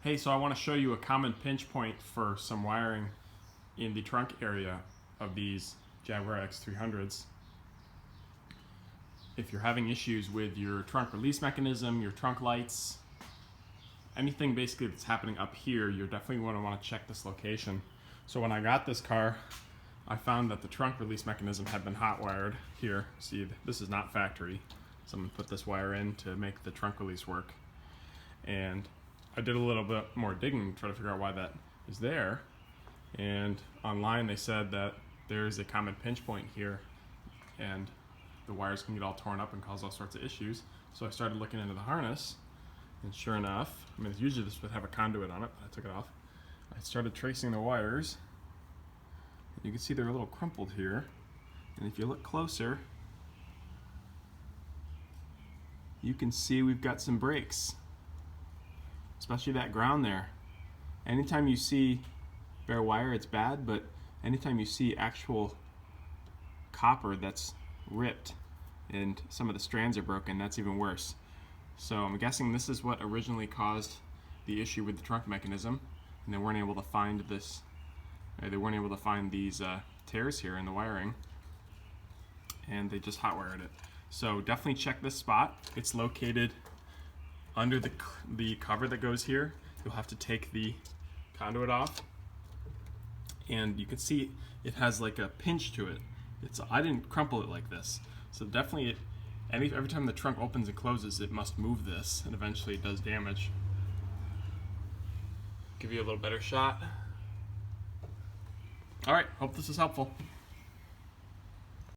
Hey, so I want to show you a common pinch point for some wiring in the trunk area of these Jaguar X300s. If you're having issues with your trunk release mechanism, your trunk lights, anything basically that's happening up here, you're definitely going to want to check this location. So when I got this car, I found that the trunk release mechanism had been hot wired here. See, this is not factory. Someone put this wire in to make the trunk release work. And I did a little bit more digging to try to figure out why that is there. And online they said that there's a common pinch point here and the wires can get all torn up and cause all sorts of issues. So I started looking into the harness, and sure enough, I mean usually this would have a conduit on it, but I took it off. I started tracing the wires. You can see they're a little crumpled here, and if you look closer, you can see we've got some breaks, especially that ground there. Anytime you see bare wire, it's bad, but anytime you see actual copper that's ripped and some of the strands are broken, that's even worse. So I'm guessing this is what originally caused the issue with the trunk mechanism, and they weren't able to find this. They weren't able to find these tears here in the wiring, and they just hot wired it. So definitely check this spot. It's located under the cover that goes here. You'll have to take the conduit off, and you can see it has like a pinch to it. I didn't crumple it like this, so definitely every time the trunk opens and closes, it must move this, and eventually it does damage. Give you a little better shot. All right, hope this is helpful.